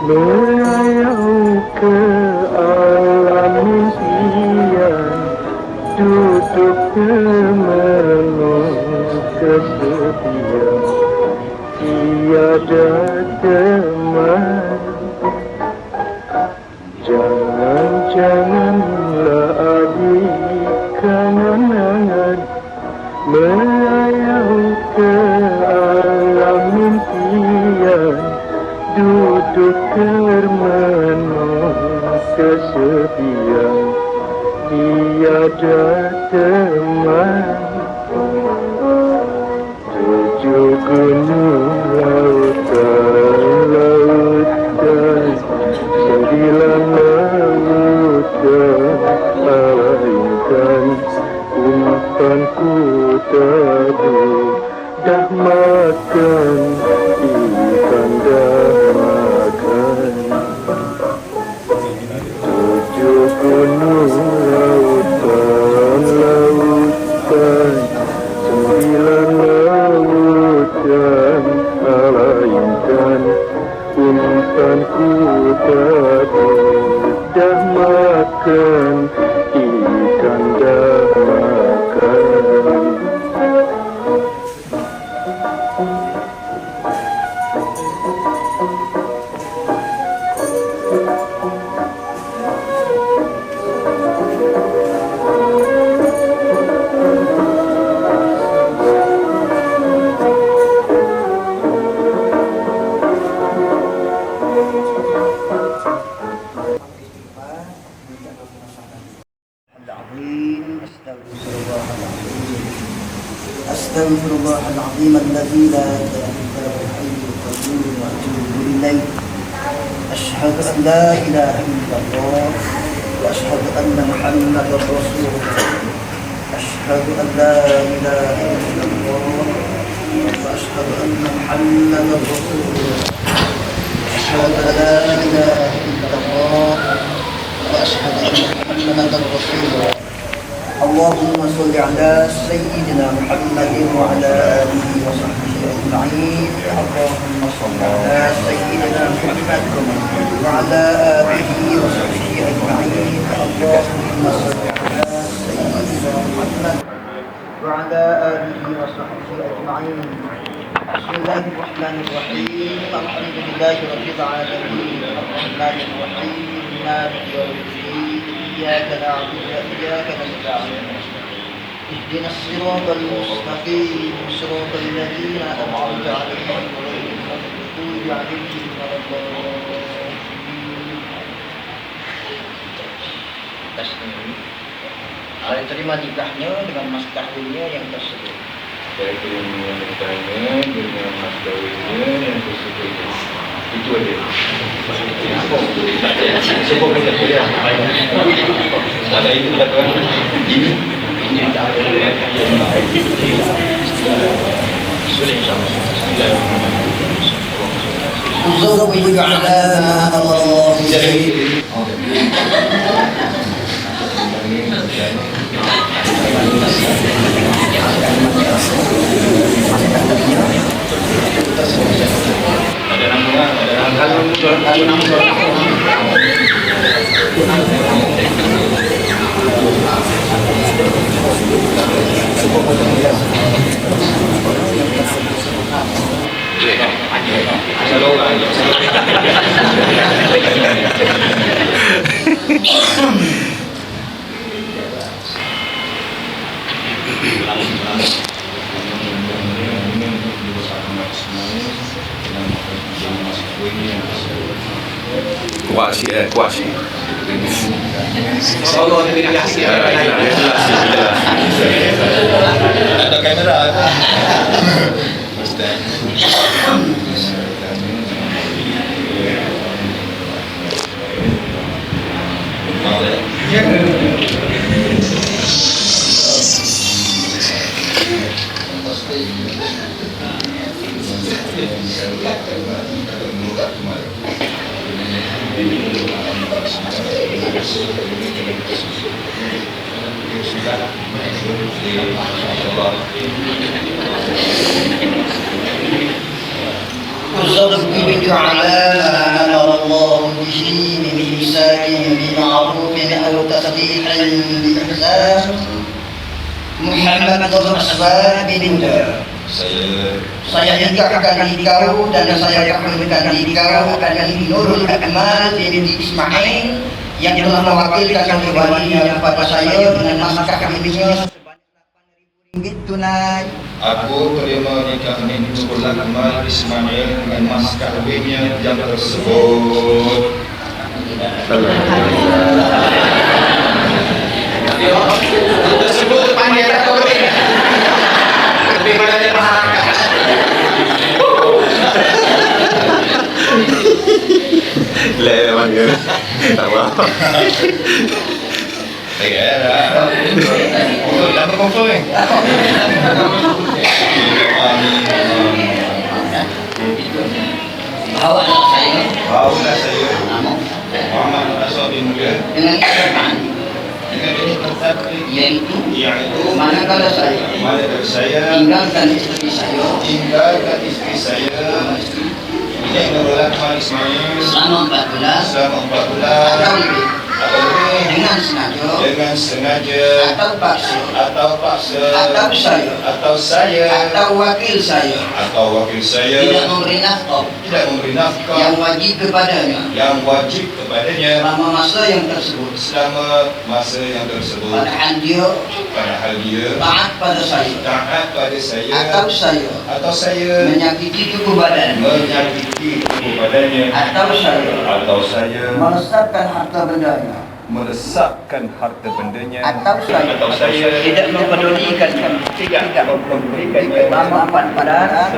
Merayau ke alam impian, duduk termenung kesepian, tiada teman. Jangan-janganlah adik kangen-kangen, merayau ke alam impian, duduk termenung kesepian, tiada teman. Tujuh gunung lautan, sembilan lautan alaikan, umpanku tadi dah makan, ikan dah makan. Tujuh gunung lautan, sembilan lautan alaikan, umpanku tadi dah makan, ikan dah makan. أستغفر الله العظيم الذي لا إله إلا هو الحي القيوم وأتوب إليه. أشهد أن لا إله إلا الله وأشهد أن محمدا رسول الله. أشهد أن لا إله إلا الله وأشهد أن محمدا رسول الله. أشهد أن لا إله إلا الله وأشهد أن محمدا رسول الله. اللهم صل على سيدنا محمد وعلى آله وصحبه أجمعين. اللهم صل على سيدنا محمد وعلى آله وصحبه أجمعين. اللهم صل على سيدنا محمد وعلى آله وصحبه أجمعين. بسم الله الرحمن الرحيم. الحمد لله رب العالمين الرحمن الرحيم مالك يوم الدين. إياك نعبد وإياك نستعين. اهدنا الصراط المستقيم صراط الذين أنعمت عليهم غير المغضوب عليهم ولا الضالين. Ada terima nikahnya dengan mas kawinnya yang tersebut. Saya terima nikahnya dengan mas kawinnya yang tersebut. Itu aja. Sebab kita kuliah. Ada itu katakan ini tak boleh. Sudah insyaallah. أزوج على ما أمر الله به. Kuasi. Allah dengan rahsia. Ada kamera. Ustaz. أزوج على ما أمر الله تصديقا بالإحسان Muhammad Rasulullah bin Huda. Saya nikahkan diri kau dan saya kawinkan diri kau dengan Nurul Akmal binti Ismail yang telah mewakilkan oleh walinya kepada saya dengan mas kawinnya sebanyak RM8.000 tunai. Aku terima nikah Nurul Akmal Ismail dengan mas kawinnya yang tersebut. Tersebut pandai tak kau ni? Lebih pandai masyarakat. Lewan ke? Tak apa. Ya dah. Oh, dah berkonfirm ni. Bawa saya. Bawalah saya. Muhammad Rasul bin Huda. Dengan kesempatan Dengan ini tetap yaitu yaitu manakala saya tinggalkan istri saya yang Nurul Akmal Ismail selama 4 bulan atau lebih dengan sengaja atau paksa atau saya atau wakil saya tidak memberi nafkah yang wajib kepadanya selama masa yang tersebut padahal dia taat pada saya atau saya menyakiti tubuh badannya atau saya melesatkan harta bendanya atau saya tidak mempedulikan selama 4 bulan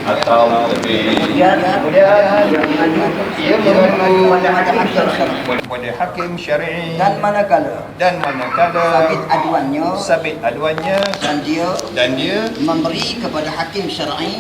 atau lebih. kemudian ia menunggu Kepada hakim syar'i dan manakala sabit aduannya dan dia memberi kepada hakim syar'i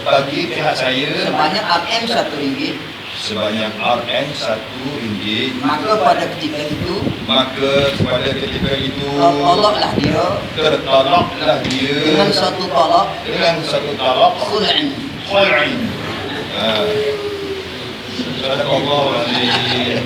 bagi pihak saya sebanyak RM1 sebanyak RM1, maka pada ketika itu tertolaklah dia dengan satu talak khul'in. Sadaqallahu alazim.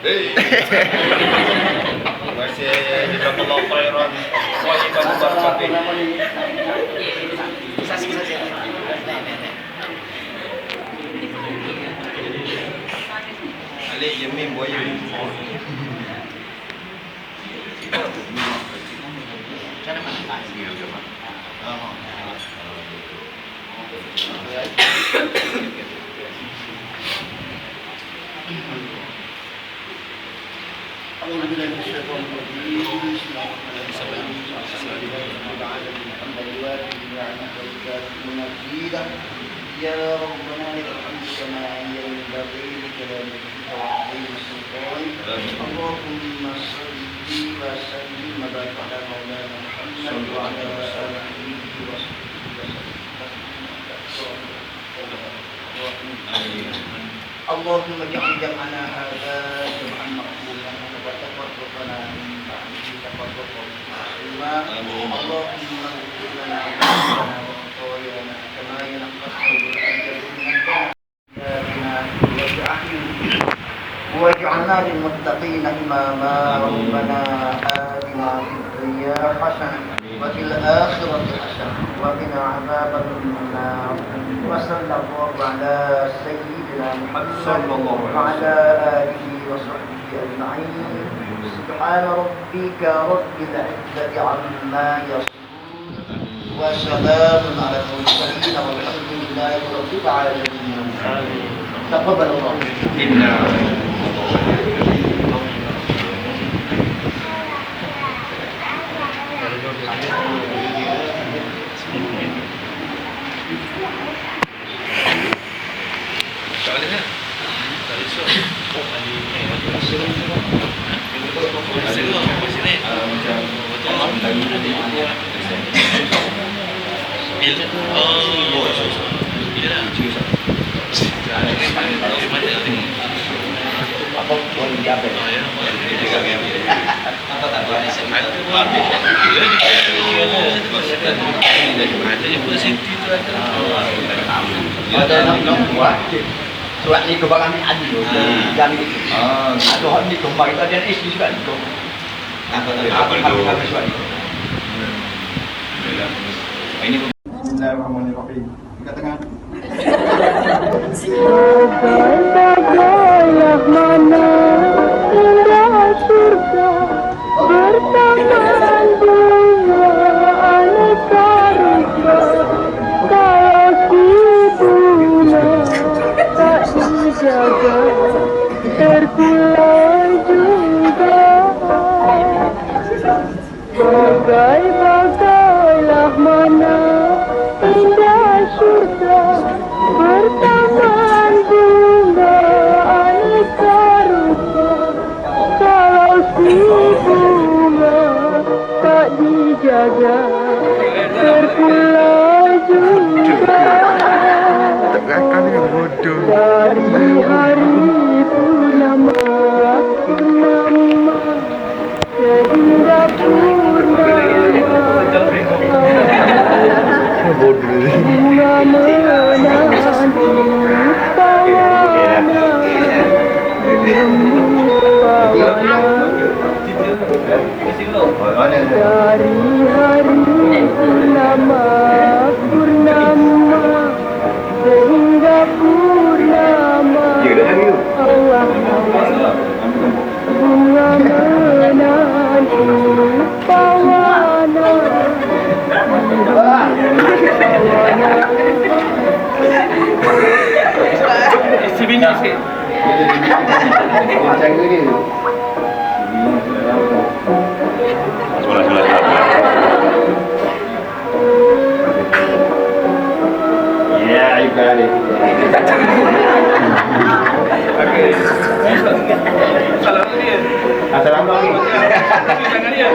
Terima kasih jazakallahu khairan wa jazakumullahu Alik Yamin Buaya. Cara mana dia juga? Ya Rabbana lakal kama yanbaghi li kalamika wa 'azimi sultan. Allahumma salli wa sallim wa barik ala maulana Muhammad wa ala alihi wa sahbihi wa sallam. Allahumma ja'al jam'ana hadha jam'an maqbulan wa tafarraqana min ba'dihi tafarraqan ma'suma. Allahumma ighfir lana dhunubana wa khatayana kama yanqqa al-thawb واجعلنا للمتقين إماما ربنا آتنا في الدنيا حسنة وفي الآخرة حسنة وقنا عذاب النار وصلى الله على سيدنا محمد وعلى آله وصحبه أجمعين سبحان ربك رب العزة عما يصفون وسلام على المرسلين والحمد لله رب العالمين. تقبل الله. Ada nak buat surat ni kebarang ni ada jam ni. Ada hak ni kembali ada isi surat ni. Apa surat ni? Ini Bismillahirrahmanirrahim. Dekat tengah. Bagailah mana indah surga bertaman bunga aneka rupa. Kalau si bunga tak dijaga terkulai juga. Bagailah mana indah surga bertaman bunga aneka rupa. Kalau si bunga tak dijaga terkulai juga. Dari hari purnama sehingga purnama bunga menanti pawana dari hari purnama sehingga purnama bunga menanti pawana. Isi minyak sikit. Ya, you got it. Okay. Salam dia. Assalamualaikum. Jangan dia.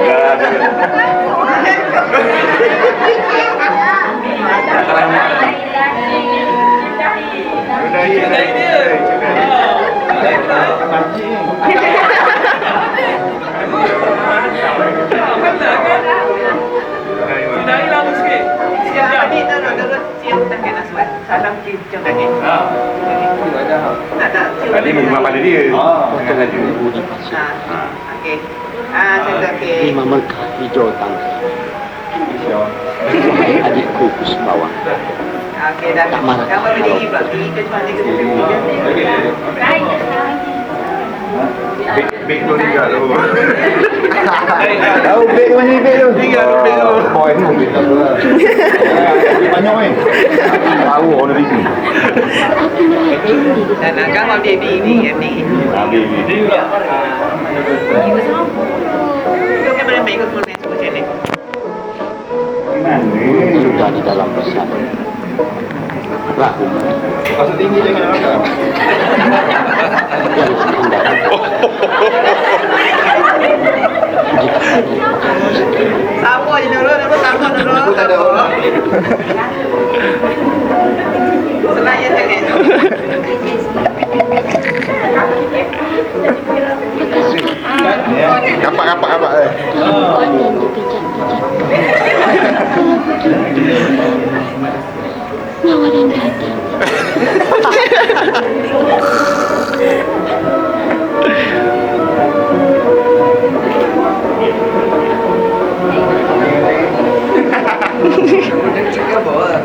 Tidak lama sikit. Ni tak nak terus cium tangan Aswad. Salam cium tangan. Tak. Tadi memang pada dia. Jangan dia. Okey. Saya okey. Lima merkah hijau tangga. Adikku Kusbawa. Okey dah. Kamu berdiri pula. Kita cuma ada Beg tu tinggal tu. Tahu beg mana ni beg tu? Tinggal beg tu. Boy tu beg tu. Banyak ni. Tahu orang di sini. Dan kamu baby ni. Baby. Kau kan boleh ikut pun ni semua sini. Sudah di dalam pesan. Rahum Pasal tinggi jangan makan. yang indah. Sama je dulu, sama dulu. Tak ada orang. Selaya sangat. Kapak. Nyawa dan daging. Cakap apa?